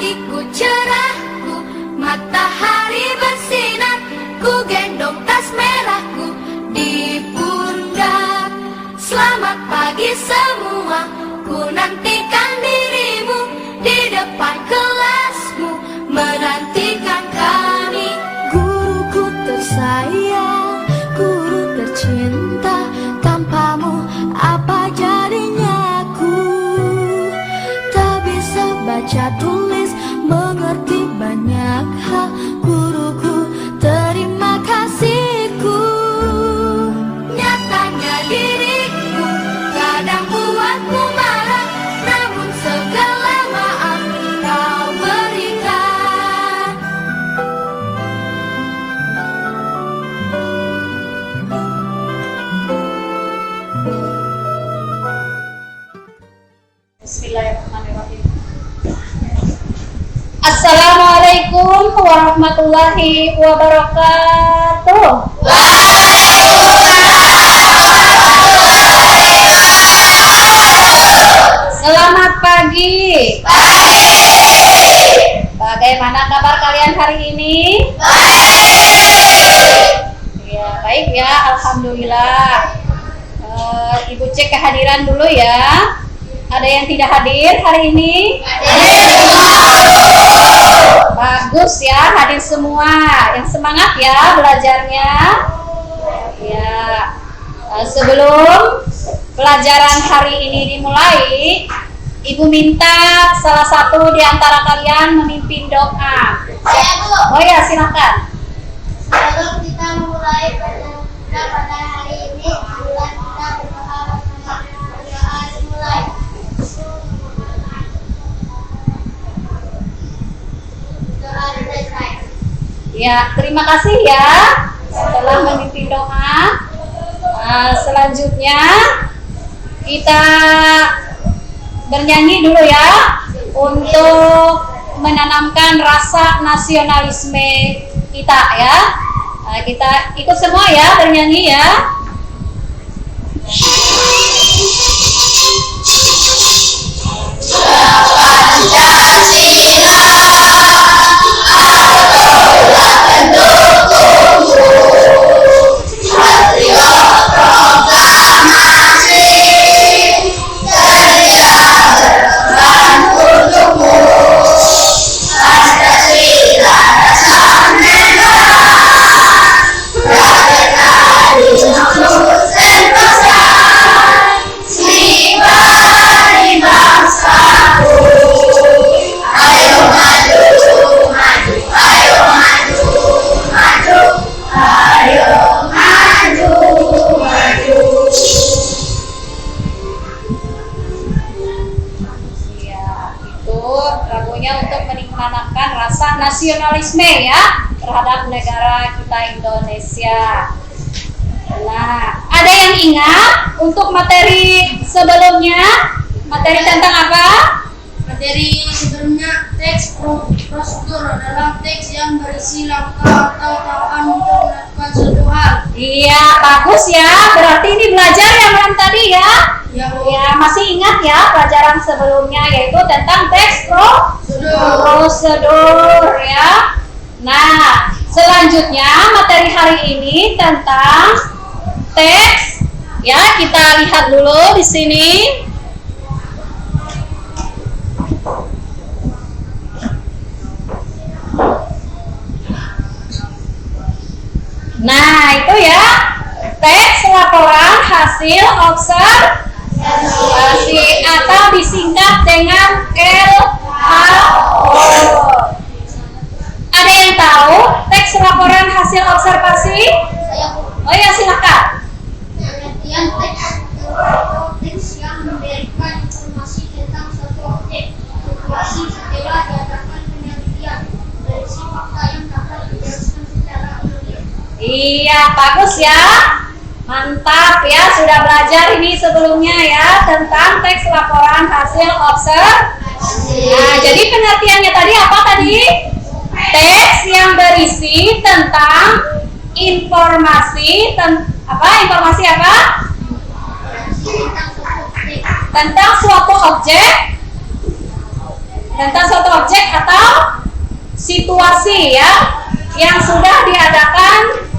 pagiku cerahku, matahari bersinar, ku gendong tas merahku di pundak. Selamat pagi semua, ku nantikan dirimu di depan kelasmu, menantikan kami. Guruku tersayang, guru tercinta, tanpamu apa jadinya aku? Tak bisa baca tulis, mengerti banyak hal. Guruku, terima kasihku. Nyatanya diriku kadang buatmu marah, namun segala maaf kau berikan. Bismillahirrahmanirrahim. Assalamualaikum warahmatullahi wabarakatuh. Selamat pagi. Bagaimana kabar kalian hari ini? Ya, baik ya, alhamdulillah. Ibu cek kehadiran dulu ya. Ada yang tidak hadir hari ini? Bagus ya, hadir semua. Yang semangat ya belajarnya. Ya. Sebelum pelajaran hari ini dimulai, Ibu minta salah satu di antara kalian memimpin doa. Oh ya, silakan. Sebelum kita mulai pada hari ini, marilah kita berdoa dimulai. Doa selesai. Ya, terima kasih ya telah memimpin doa. Selanjutnya kita bernyanyi dulu ya untuk menanamkan rasa nasionalisme kita ya. Kita ikut semua ya bernyanyi ya. Nasionalisme ya terhadap negara kita Indonesia. Nah, ada yang ingat untuk materi sebelumnya? Materi tentang apa? Materi sebelumnya teks prosedur adalah teks yang berisi langkah atau tahapan untuk melakukan suatu hal. Iya, bagus ya. Berarti ini belajar yang mana tadi ya? Ya, masih ingat ya pelajaran sebelumnya yaitu tentang teks prosedur ya. Nah, selanjutnya materi hari ini tentang teks ya. Kita lihat dulu di sini. Nah, itu ya teks laporan hasil observasi atau disingkat dengan LHO. Ada yang tahu teks laporan hasil observasi? Oh ya, silakan. Pengertian teks yang memberikan informasi tentang suatu objek, situasi setelah diadakan penelitian, berisi fakta yang dapat dijelaskan secara ilmiah. Iya, bagus ya. Mantap ya, sudah belajar ini sebelumnya ya tentang teks laporan hasil observasi. Nah, jadi pengertiannya tadi apa tadi? Teks yang berisi tentang informasi informasi apa? Tentang suatu objek tentang suatu objek atau situasi ya yang sudah diadakan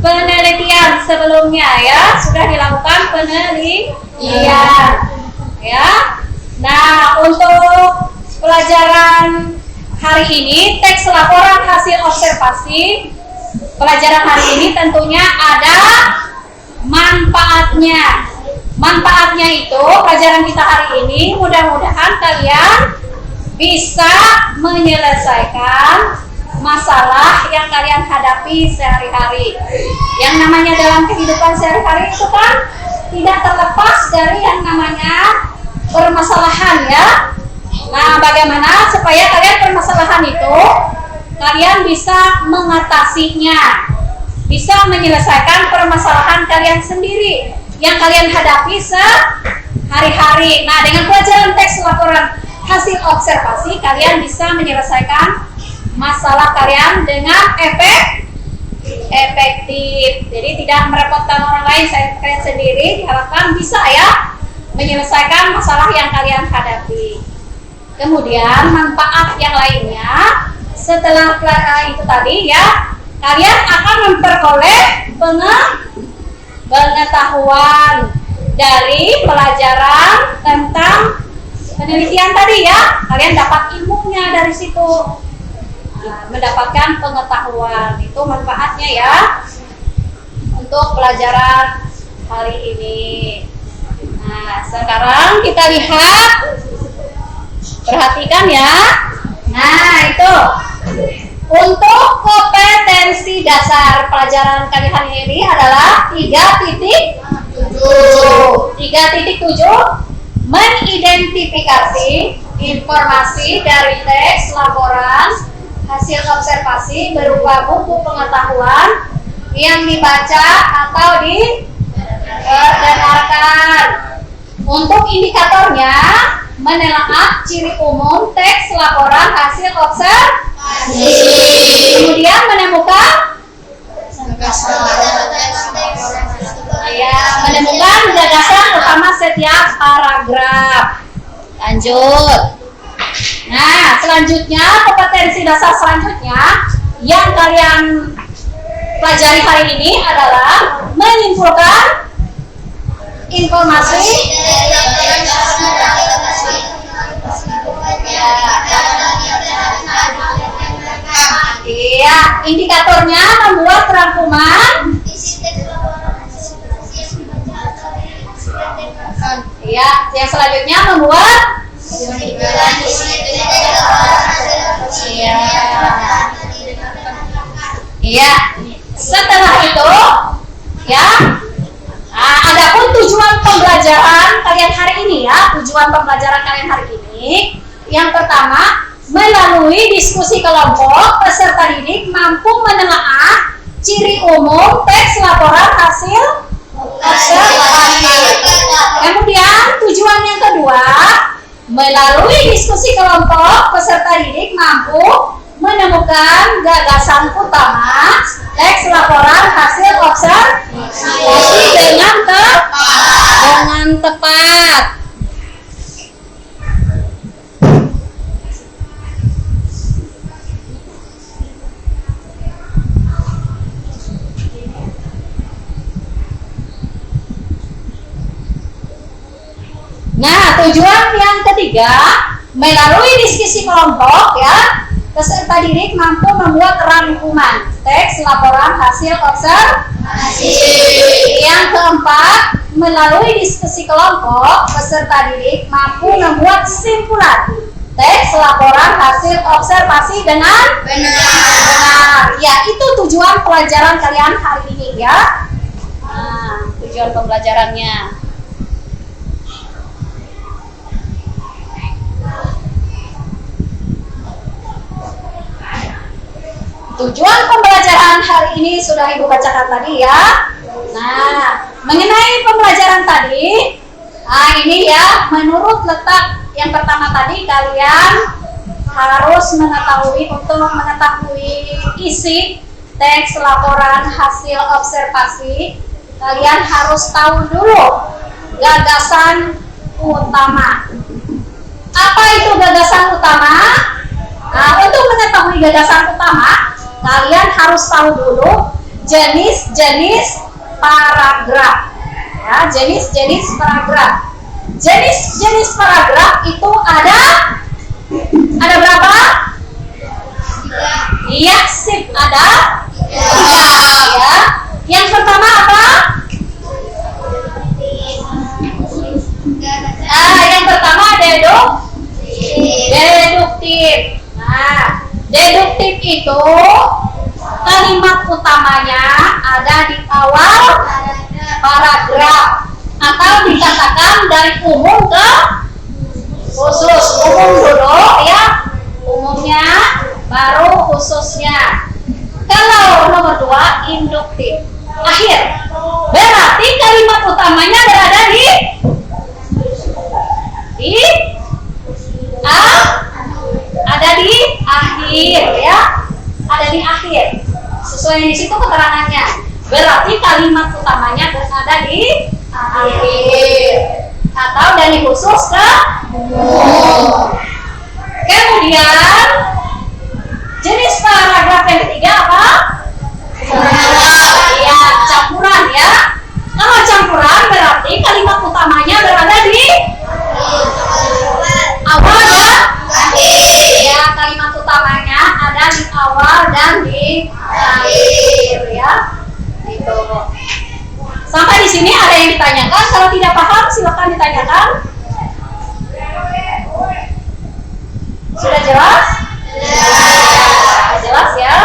penelitian sebelumnya ya, sudah dilakukan penelitian ya. Nah, untuk pelajaran hari ini teks laporan hasil observasi, pelajaran hari ini tentunya ada manfaatnya. Manfaatnya itu pelajaran kita hari ini mudah-mudahan kalian bisa menyelesaikan masalah yang kalian hadapi sehari-hari. Yang namanya dalam kehidupan sehari-hari itu kan tidak terlepas dari yang namanya permasalahan ya. Nah, bagaimana supaya kalian permasalahan itu kalian bisa mengatasinya, bisa menyelesaikan permasalahan kalian sendiri yang kalian hadapi sehari-hari. Nah, dengan pelajaran teks laporan hasil observasi kalian bisa menyelesaikan masalah kalian dengan efektif. Jadi tidak merepotkan orang lain, kalian sendiri diharapkan bisa ya menyelesaikan masalah yang kalian hadapi. Kemudian manfaat yang lainnya setelah itu tadi ya, kalian akan memperoleh pengetahuan dari pelajaran tentang penelitian tadi ya. Kalian dapat ilmunya dari situ. Nah, mendapatkan pengetahuan itu manfaatnya ya untuk pelajaran hari ini. Nah, sekarang kita lihat, perhatikan ya. Nah, itu untuk kompetensi dasar pelajaran kali hari ini adalah 3.7 mengidentifikasi informasi dari teks laporan hasil observasi berupa buku pengetahuan yang dibaca atau didengarkan. Untuk indikatornya menelaah ciri umum teks laporan hasil observasi, kemudian menemukan gagasan utama setiap paragraf. Lanjut. Nah, selanjutnya kompetensi dasar selanjutnya yang kalian pelajari hari ini adalah menyimpulkan informasi iya, indikatornya membuat rangkuman. Iya, yang selanjutnya membuat iya. Setelah itu ya, adapun tujuan pembelajaran kalian hari ini ya, tujuan pembelajaran kalian hari ini yang pertama, melalui diskusi kelompok peserta didik mampu menelaah ciri umum teks laporan hasil observasi. Kemudian tujuan yang kedua, melalui diskusi kelompok peserta didik mampu menemukan gagasan utama teks laporan hasil observasi dengan tepat. Nah, tujuan yang ketiga, melalui diskusi kelompok ya, peserta didik mampu membuat rangkuman teks laporan hasil observasi. Yang keempat, melalui diskusi kelompok peserta didik mampu membuat simpulan teks laporan hasil observasi dengan benar. Ya, itu tujuan pelajaran kalian hari ini ya. Nah, tujuan pembelajarannya. Tujuan pembelajaran hari ini sudah Ibu bacakan tadi ya. Nah, mengenai pembelajaran tadi, ini ya, menurut letak yang pertama tadi kalian harus mengetahui isi teks laporan hasil observasi. Kalian harus tahu dulu gagasan utama. Apa itu gagasan di gagasan utama, kalian harus tahu dulu jenis-jenis paragraf. Ya, jenis-jenis paragraf. Jenis-jenis paragraf itu ada berapa? Iya, sip, ada 3 ya. Yang pertama apa? Yang pertama deduktif. Nah, deduktif itu kalimat utamanya ada di awal paragraf atau dikatakan dari umum ke khusus. Umum dulu ya, umumnya baru khususnya. Kalau nomor 2 induktif, akhir. Berarti kalimat utamanya berada di ada di akhir ya, ada di akhir. Sesuai di situ keterangannya. Berarti kalimat utamanya berada di akhir atau dari khusus ke umum. Kemudian jenis paragraf yang ketiga apa? Ya, campuran ya. Kalau campuran berarti kalimat utamanya berada di awal dan akhir. Ya, kalimat utamanya ada di awal dan di akhir ya. Gitu. Sampai di sini ada yang ditanyakan? Kalau tidak paham silakan ditanyakan. Sudah jelas? Jelas ya?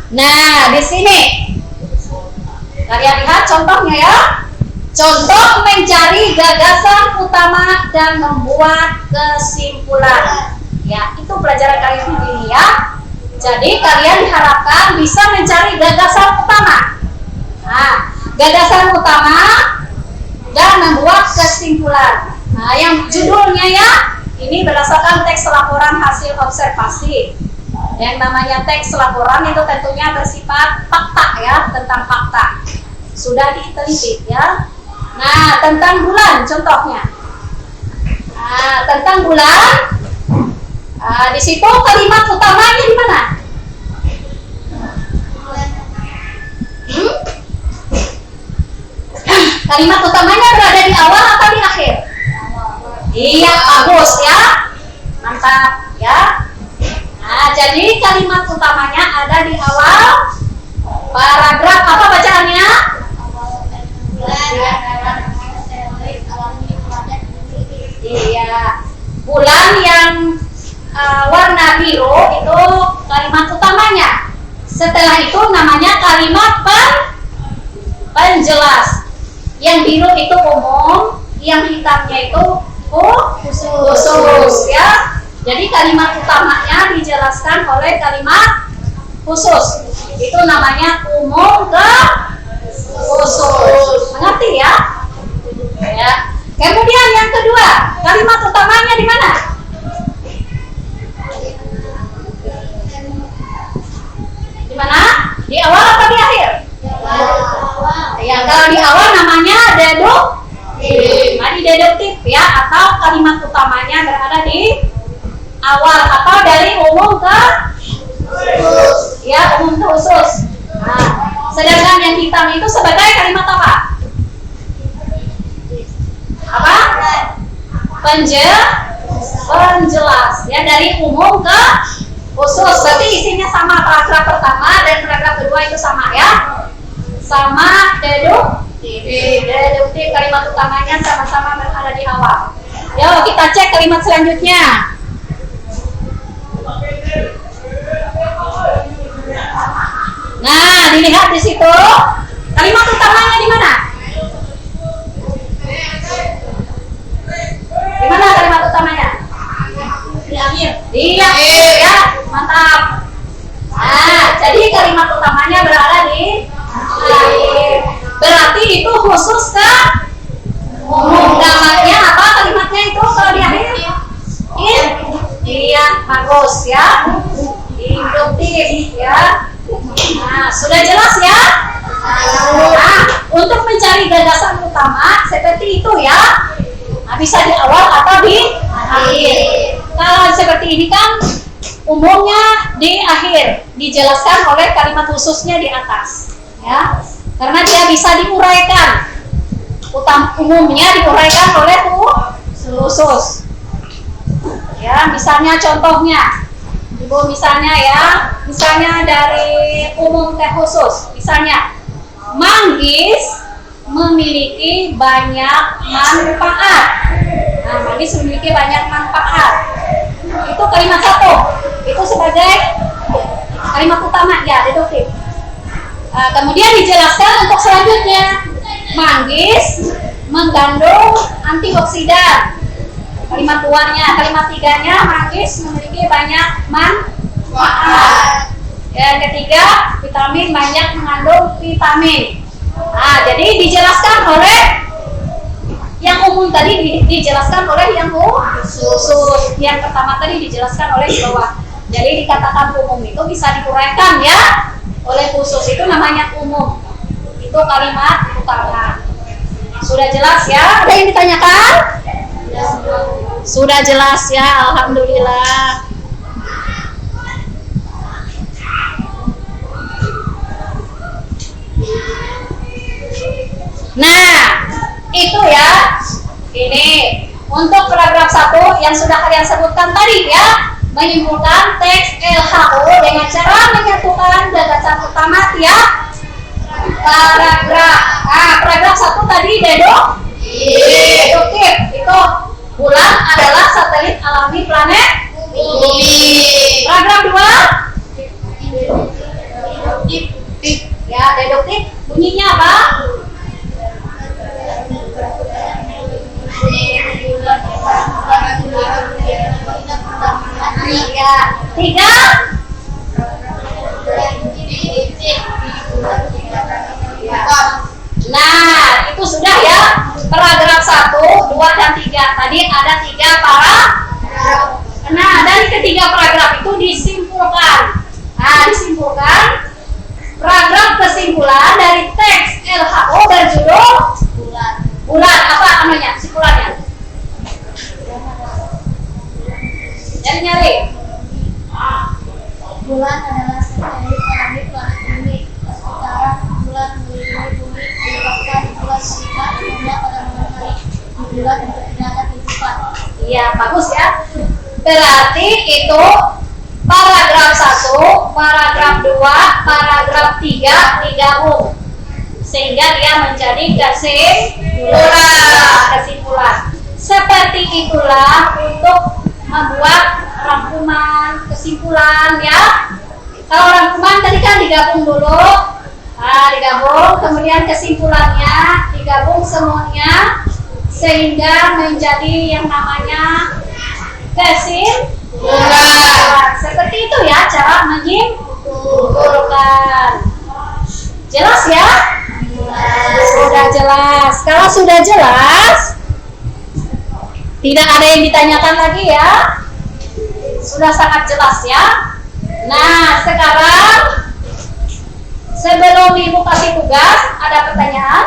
Nah, di sini kalian lihat contohnya ya. Contoh mencari gagasan utama dan membuat kesimpulan. Ya, itu pelajaran kali ini ya. Jadi kalian diharapkan bisa mencari gagasan utama. Nah, gagasan utama dan membuat kesimpulan. Nah, yang judulnya ya, ini berdasarkan teks laporan hasil observasi. Yang namanya teks laporan itu tentunya bersifat fakta ya, tentang fakta. Sudah diteliti ya. Nah, tentang bulan contohnya. Nah, tentang bulan. Di situ kalimat utamanya di mana? Kalimat utamanya berada di awal atau di akhir? Iya, bagus ya. Mantap ya. Nah, jadi kalimat utamanya ada di awal paragraf. Apa bacaannya? Iya. Bulan yang warna biru itu kalimat utamanya. Setelah itu namanya kalimat penjelas. Yang biru itu umum, yang hitamnya itu khusus ya. Jadi kalimat utamanya dijelaskan oleh kalimat khusus. Itu namanya umum ke khusus. Mengerti ya? Ya. Kemudian yang kedua, kalimat utamanya di mana? Di mana? Di awal atau di akhir? Ya, kalau di awal namanya deduktif. Nah, di deduktif ya, atau kalimat utamanya berada di awal atau dari umum ke khusus. Ya, umum ke khusus. Nah, sedangkan yang hitam itu sebagai kalimat apa? Apa? Penjelas ya, dari umum ke khusus. Berarti isinya sama, paragraf pertama dan paragraf kedua itu sama ya. Sama deduktif kalimat utamanya sama-sama berada di awal. Yuk kita cek kalimat selanjutnya. Nah, dilihat di situ kalimat utamanya di mana? Di mana kalimat utamanya? Di akhir. Di akhir ya, mantap. Nah, jadi kalimat utamanya berada di akhir. Berarti itu khusus ke umum. Gambarnya apa kalimatnya itu kalau di akhir? Iya, bagus ya. Induktif ya. Nah, sudah jelas ya? Nah, untuk mencari gagasan utama seperti itu ya. Nah, bisa di awal atau di akhir. Kalau seperti ini kan umumnya di akhir, dijelaskan oleh kalimat khususnya di atas ya. Karena dia bisa diuraikan. Umumnya diuraikan oleh khusus. Ya, misalnya contohnya. Ibu misalnya ya, misalnya dari umum ke khusus. Misalnya, manggis memiliki banyak manfaat. Nah, manggis memiliki banyak manfaat. Itu kalimat satu. Itu sebagai kalimat utama ya, deduktif. Kemudian dijelaskan untuk selanjutnya. Manggis mengandung antioksidan. Kalimat duanya, kalimat tiganya, manggis memiliki banyak manfaat. Yang ketiga, vitamin banyak mengandung vitamin. Nah, jadi dijelaskan oleh yang umum tadi, dijelaskan oleh yang khusus. Yang pertama tadi dijelaskan oleh di bawah. Jadi dikatakan umum itu bisa diuraikan ya oleh khusus, itu namanya umum. Itu kalimat utama. Sudah jelas ya? Ada yang ditanyakan? Sudah jelas ya, alhamdulillah. Nah, itu ya. Ini untuk paragraf 1 yang sudah kalian sebutkan tadi ya, menyimpulkan teks LHO dengan cara menyatukan gagasan utama tiap paragraf. Nah, paragraf 1 tadi deduktif. Itu bulan adalah satelit alami planet bumi. Paragraf 2 ya, deduktif. Bunyinya apa? Ya. 3 Nah, itu sudah ya. Paragraf 1, 2, dan 3. Tadi ada 3 paragraf. Nah, dari ketiga paragraf itu disimpulkan. Nah, disimpulkan paragraf kesimpulan dari teks LHO berjudul bulan. Apa namanya? Simpulannya? Nyari. Bulan adalah satelit alami planet bumi. Sekarang bulan melindungi bumi menyebabkan bulan sifat dunia pada malam hari. Bulan untuk menjaga kehidupan. Iya, bagus ya. Berarti itu paragraf 1, paragraf 2, paragraf 3 digabung. Sehingga dia menjadi kesimpulan. Seperti itulah untuk membuat rangkuman kesimpulan ya. Kalau rangkuman tadi kan digabung dulu. Nah, digabung, kemudian kesimpulannya digabung semuanya sehingga menjadi yang namanya kesimpulan. Seperti itu ya cara menyimpulkan. Jelas ya? Sudah jelas. Kalau sudah jelas, tidak ada yang ditanyakan lagi ya. Sudah sangat jelas ya. Nah, sekarang sebelum Ibu kasih tugas, ada pertanyaan?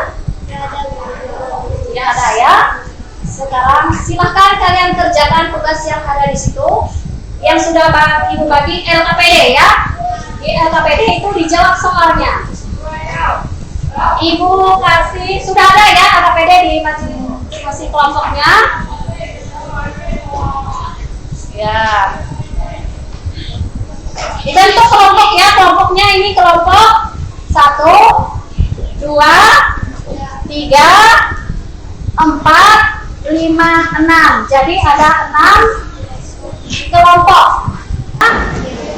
Tidak ada ya. Sekarang silahkan kalian kerjakan tugas yang ada di situ. Yang sudah Ibu bagi LKPD ya. Di LKPD itu dijawab soalnya. Ibu kasih, sudah ada ya LKPD di masing-masing kelompoknya. Ya. Dibentuk kelompok ya, kelompoknya ini kelompok 1, 2, 3, 4, 5, 6. Jadi ada 6 kelompok.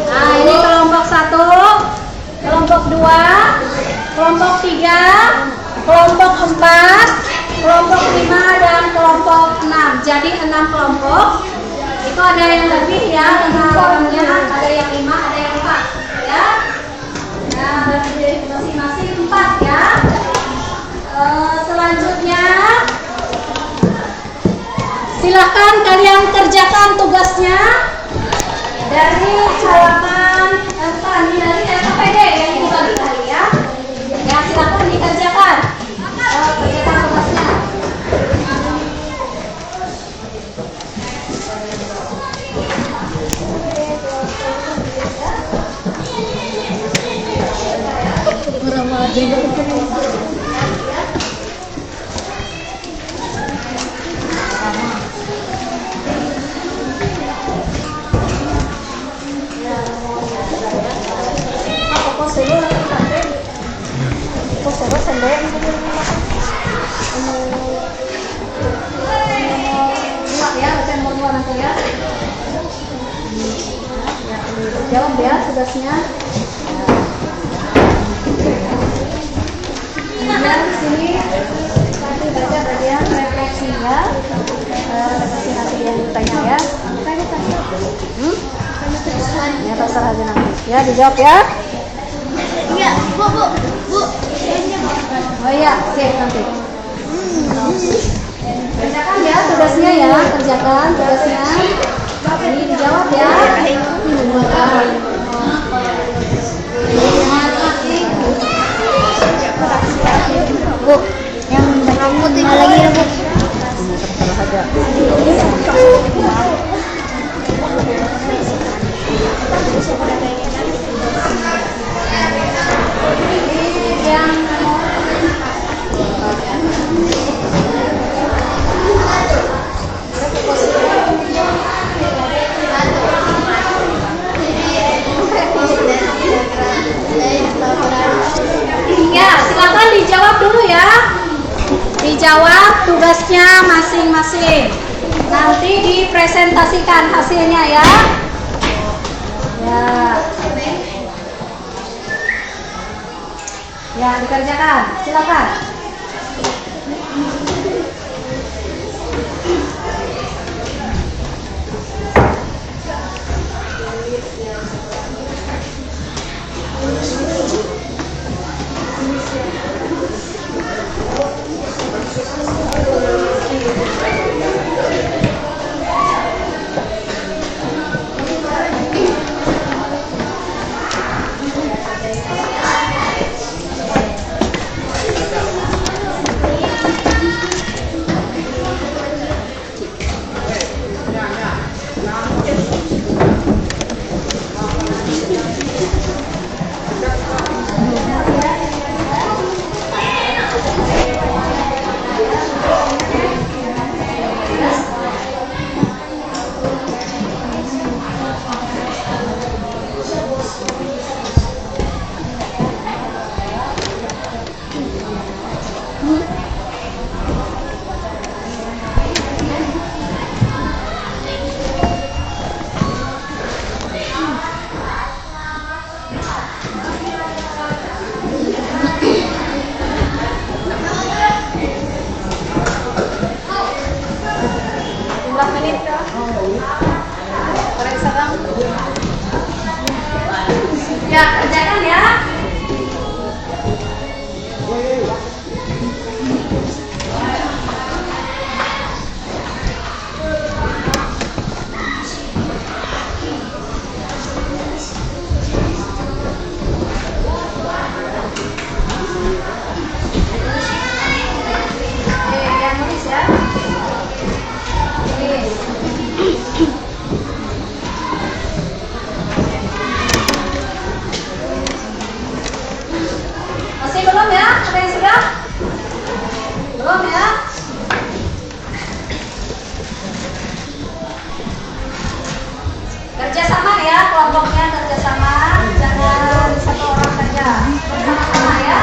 Nah, ini kelompok 1, kelompok 2, kelompok 3, kelompok 4, kelompok 5, dan kelompok 6. Jadi 6 kelompok. Itu ada yang lebih ya, kelompoknya ada yang 5, ada yang 4 ya. Nah, dari masing-masing 4 ya. Selanjutnya silahkan kalian kerjakan tugasnya dari halaman dari LKPD yang Ibu bagi tadi ya. Ya, silahkan dikerjakan. Jawab ya tugasnya. Kemudian di sini nanti baca bagian refleksi ya. Refleksi nanti yang ditanya ya. Ya terserah aja nanti. Ya dijawab ya. Iya, Bu. Oh iya, oke nanti. Kerjakan ya tugasnya ya, kerjakan tugasnya. Ini dijawab ya. Bu, yang rambut ini lagi ya, Bu. Ya, silakan dijawab dulu ya. Dijawab tugasnya masing-masing. Nanti dipresentasikan hasilnya ya. Ya. Ya, dikerjakan. Silakan. Ya, kerjakan ya. Yang nulis ya. Masih belum ya? Ada yang sudah? Belum ya? Kerjasama ya, kelompoknya kerjasama. Jangan satu orang saja. Bersama-sama ya.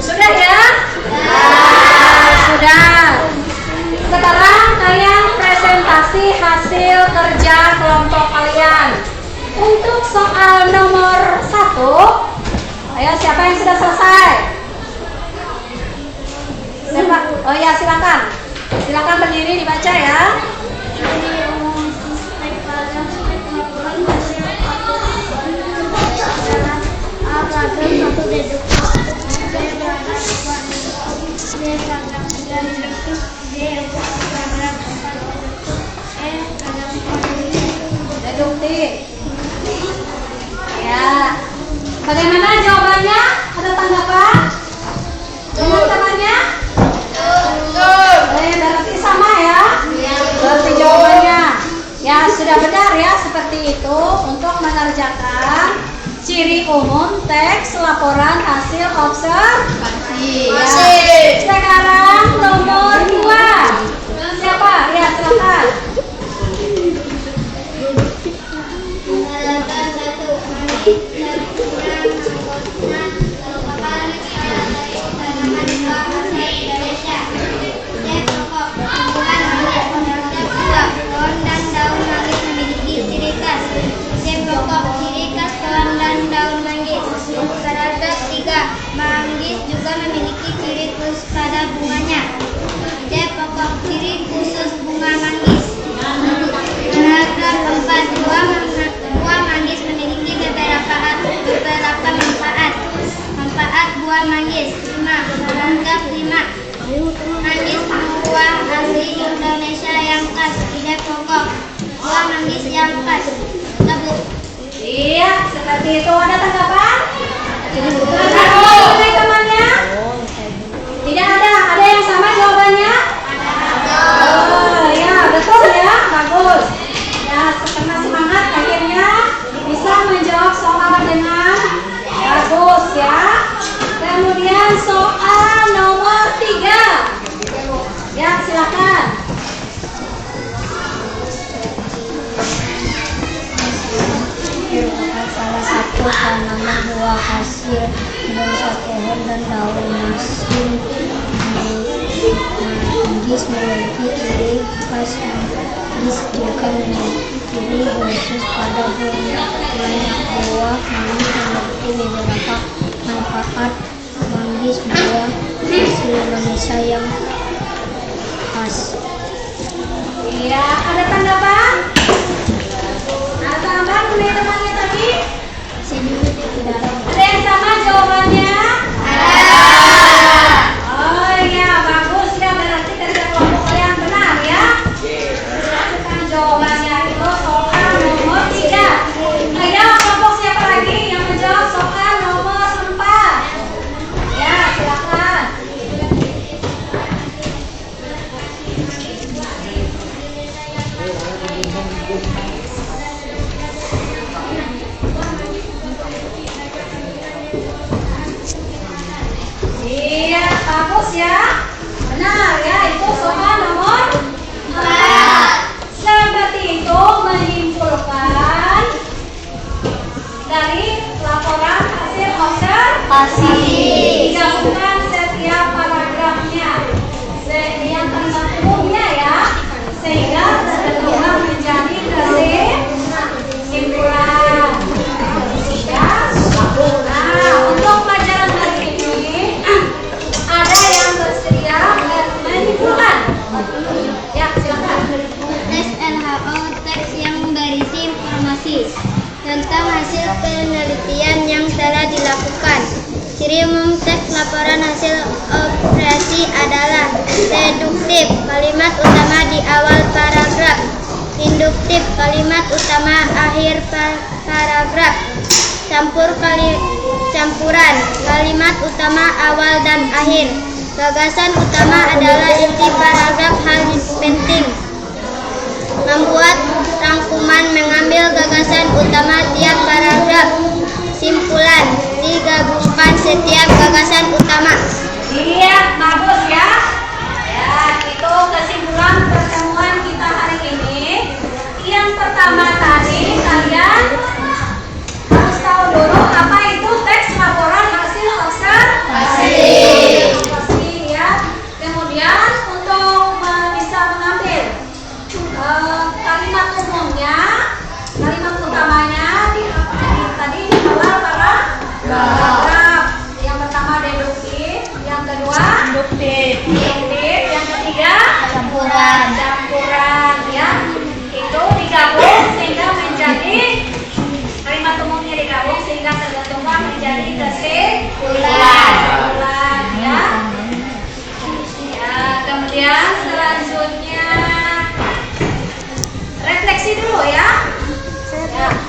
Sudah ya? Sudah. Sekarang kalian presentasi hasil kerja kelompok kalian. Untuk soal nomor 1, ayo siapa yang sudah selesai? Siapa? Oh ya, silakan. Silakan berdiri dibaca ya. Deduktif. Ya. Bagaimana jawabannya? Ada tanggapan? Teman-temannya? Berarti sama ya? Berarti jawabannya. Ya, sudah benar ya, seperti itu untuk mengerjakan ciri umum teks laporan hasil observasi. Ya. Sekarang nomor 2. Siapa? Ya, silakan. Manggis juga memiliki ciri khusus pada bunganya. C. Pokok ciri khusus bunga manggis. Paragraf 4. Buah manggis memiliki beberapa manfaat. Manfaat buah manggis. 5. Paragraf 5. Manggis buah asli Indonesia yang khas. Ide pokok buah manggis yang khas. Iya, seperti itu. Ada tanggapan? Teman-temannya? Tidak ada. Ada yang sama jawabannya? Oh ya, betul ya, bagus. Ya, karena semangat akhirnya bisa menjawab soal dengan bagus ya. Kemudian soal nomor 3. Ya, silakan. Merupakan salah satu tanaman buah hasil dari pohon dan daun masing. Manggis memiliki ciri khas. Manggis juga memiliki ciri khusus pada buah. Buah manggis memiliki beberapa manfaat. Manggis buah asli Indonesia yang khas. Iya, ada tanggapan? Ada tanggapan teman-temannya tadi? Ada yang sama jawabannya? Oh iya, bagus ya, berarti dari kelompok kalian benar ya. Silakan jawabannya itu soal nomor 3. Ayo kelompok siapa lagi yang menjawab soal nomor 4? Ya, silakan. Iya, bagus ya. Benar ya, itu soal nomor 4. Seperti itu menyimpulkan dari laporan hasil observasi. Digabungkan setiap paragrafnya. Yang kalimat umumnya ya, sehingga terbentuklah menjadi kesimpulan. Ya. Nah, untuk pelajaran hari ini ada yang bersedia menyimpulkan. Ya, silakan. Tes LHO, teks yang berisi informasi tentang hasil penelitian yang telah dilakukan. Ciri umum teks laporan hasil operasi adalah reduktif, kalimat utama di awal paragraf, induktif, kalimat utama akhir paragraf, campuran, kalimat utama awal dan akhir. Gagasan utama adalah inti paragraf, hal penting. Membuat rangkuman, mengambil gagasan utama tiap paragraf. Simpulan, digabungkan setiap gagasan utama. Iya, bagus ya. Ya, itu kesimpulan pertemuan kita hari ini. Yang pertama tadi kalian harus tahu dulu apa itu teks laporan hasil observasi. Ya. Kemudian untuk bisa mengambil kalimat umumnya, kalimat utamanya tadi di awal paragraf. Yang pertama deduktif, yang kedua induktif, yang ketiga campuran ya. Itu digabung sehingga menjadi kalimat umumnya, digabung sehingga terbentuklah menjadi kesimpulan ya. Ya, kemudian selanjutnya refleksi dulu ya.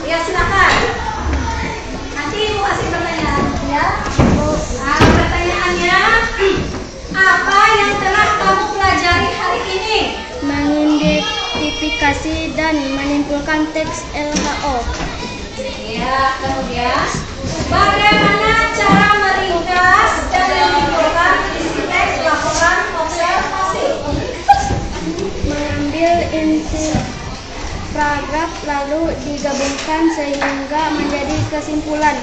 Ya silakan. Nanti ibu kasih pertanyaan ya. Nah, pertanyaannya apa yang telah kamu pelajari hari ini? Mengidentifikasi dan menyimpulkan teks LHO. Ya, kemudian bagaimana cara meringkas dan menyimpulkan isi teks laporan observasi? Mengambil inti paragraf lalu digabungkan sehingga menjadi kesimpulan.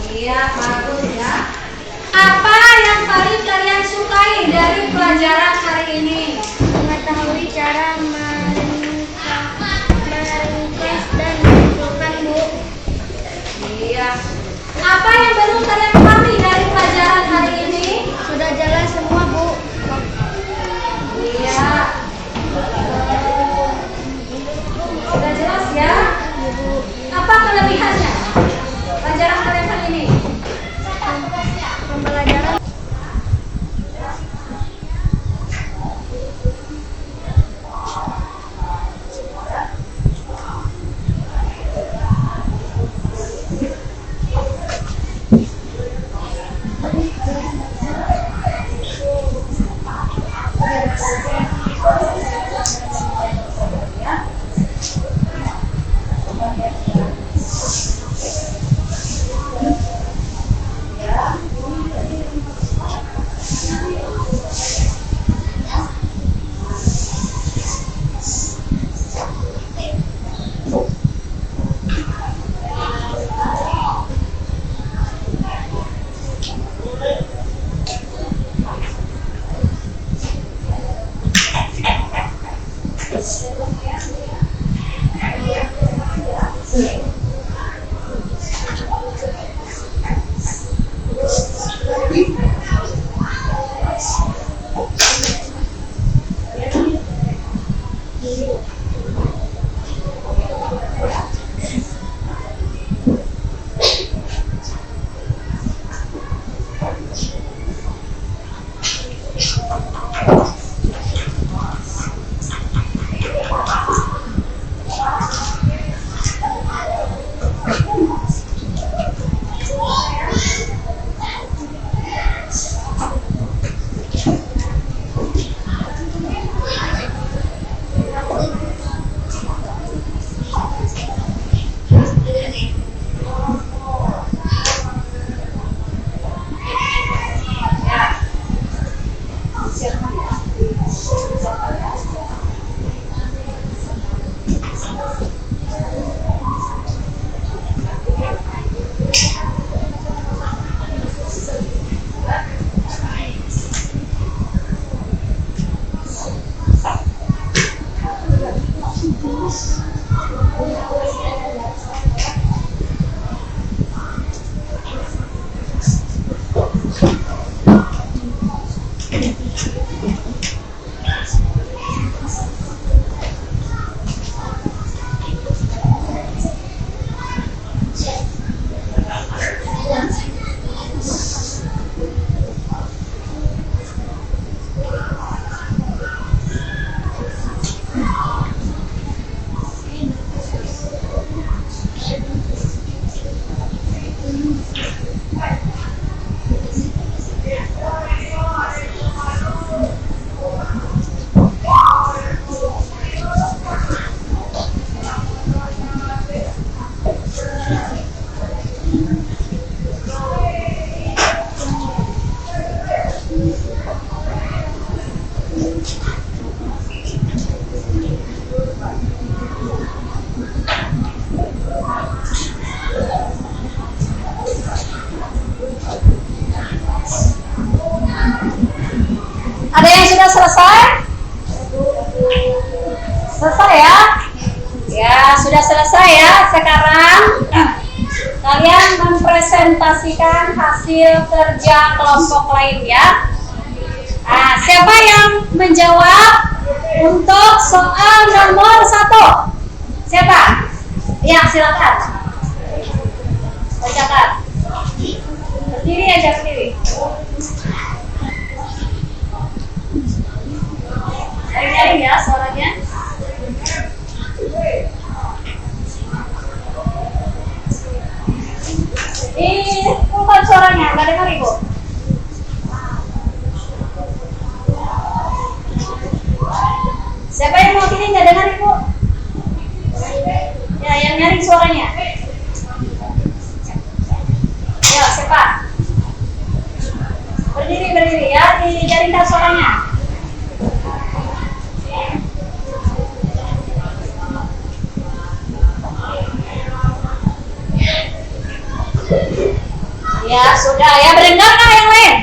Iya, bagus ya. Apa yang paling kalian sukai dari pelajaran hari ini? Mengetahui cara meringkas dan menyimpulkan, Bu. Iya. Apa yang belum kalian pahami dari pelajaran hari ini? Sudah jelas semua, Bu. Iya. Sudah jelas ya? Apa kelebihannya pelajaran kalian hari ini? Pembelajaran Ada yang sudah selesai? Selesai ya? Ya, sudah selesai ya. Sekarang kalian mempresentasikan hasil kerja kelompok lain ya. Nah, siapa yang menjawab untuk soal nomor 1? Siapa? Ya, silakan. Bacakan. Berdiri aja, berdiri. Nyaring ya suaranya. Bukan suaranya, nggak dengar ibu. Siapa yang mau pilih nggak dengar ibu? Ya, yang nyaring suaranya. Ya, siapa? Berdiri ya, dijaringkan suaranya. Ya, sudah ya. Mendengar nggak yang lain?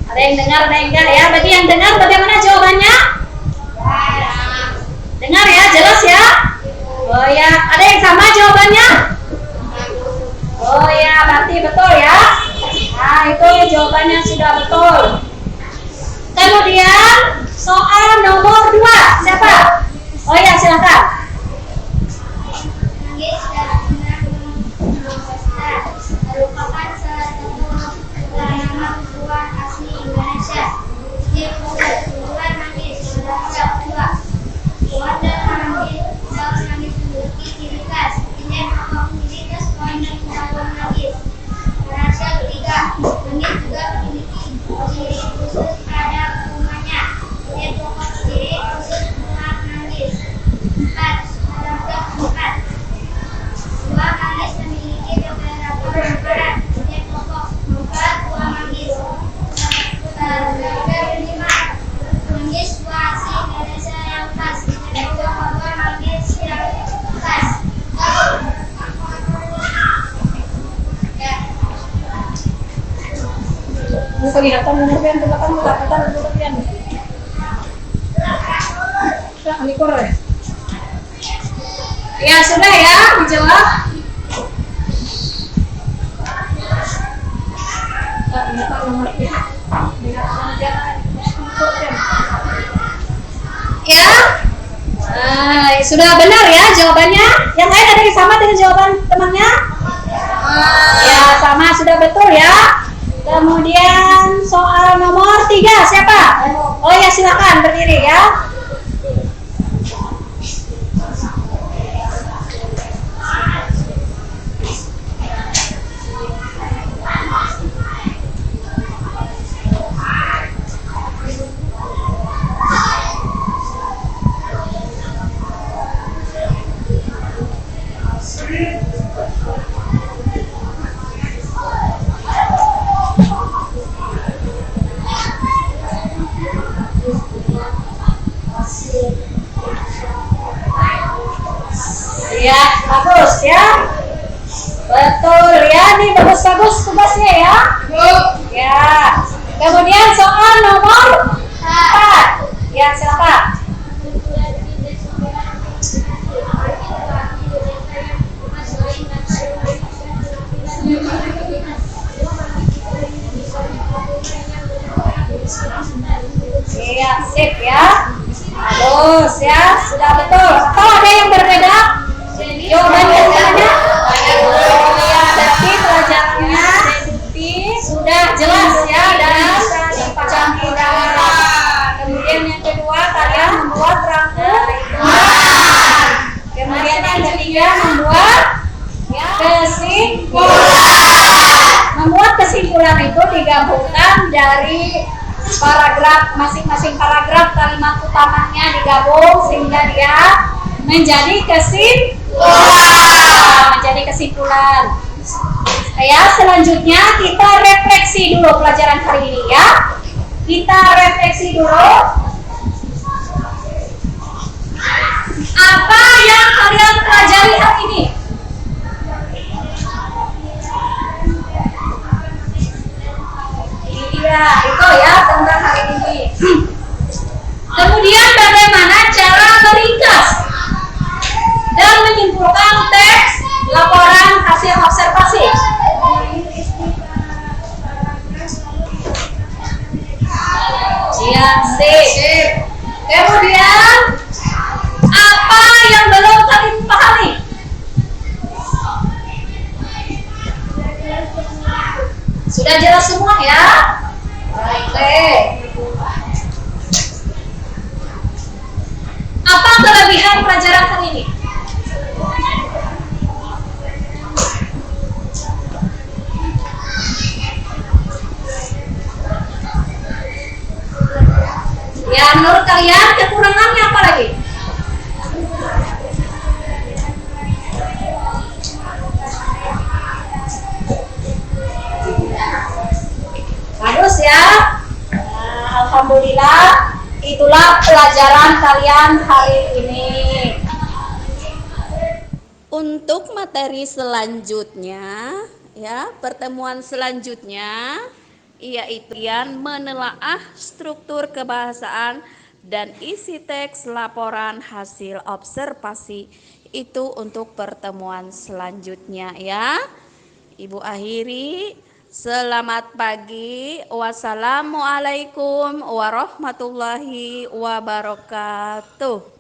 Ada yang dengar, ada yang enggak ya. Bagi yang dengar, bagaimana jawabannya? Dengar ya, jelas ya? Oh ya, ada yang sama jawabannya? Oh ya, berarti betul ya. Nah, itu jawabannya sudah betul. Kemudian soal nomor 2, siapa? Oh ya, silakan. Merupakan salah satu nama buah asli Indonesia. Dia buah manggis terdapat 2. Buah dan manggis, daun manggis memiliki ciri khas. Ini merupakan ciri khas pohon dan daun manggis. Rahasia ketiga, manggis juga memiliki ciri khusus pada bunganya. Dia pokok ciri khusus bunga manggis. 4. Rahasia keempat, buah manggis memiliki beberapa manfaat. Dia pokok manfaat buah manggis. Kelima, manggis buah asli Indonesia yang khas. Dia pokok buah manggis yang khas. Kelihatan kemudian ke belakang kelihatan kemudian. Nah, likur ya. Ya sudah ya, dijawab. Ya, sudah benar ya jawabannya. Yang lain ada yang sama dengan jawaban temannya? Ya, sama, sudah betul ya. Kemudian soal nomor 3, siapa? Oh ya, silakan berdiri ya. Ya, bagus ya. Betul ya, nih bagus-bagus tugasnya ya. Ya. Kemudian soal nomor 4. Ya, silakan. Iya, sip ya. Halus ya, sudah betul. Atau ada yang berbeda? Jawabannya ada? Ya, berarti pelajarannya sudah jelas ya dan dipahami. Kemudian yang kedua, kalian membuat rangkum. Kemudian yang ketiga, membuat kesimpulan. Membuat kesimpulan itu digabungkan dari paragraf, masing-masing paragraf kalimat utamanya digabung sehingga dia menjadi kesimpulan. Ya, selanjutnya kita refleksi dulu pelajaran hari ini ya. Kita refleksi dulu. Apa yang kalian pelajari hari ini? Iya, itu ya tentang hari ini. Kemudian bagaimana cara meringkas dan menyimpulkan teks laporan hasil observasi? Iya, sip. Kemudian apa yang belum kalian pahami? Sudah jelas semua ya? Oke. Apa kelebihan pelajaran hari ini? Ya, menurut kalian kekurangannya apa lagi? Bagus ya. Nah, alhamdulillah itulah pelajaran kalian hari ini. Untuk materi selanjutnya ya, pertemuan selanjutnya yaitu kalian menelaah struktur kebahasaan dan isi teks laporan hasil observasi. Itu untuk pertemuan selanjutnya ya. Ibu akhiri, selamat pagi. Wassalamualaikum warahmatullahi wabarakatuh.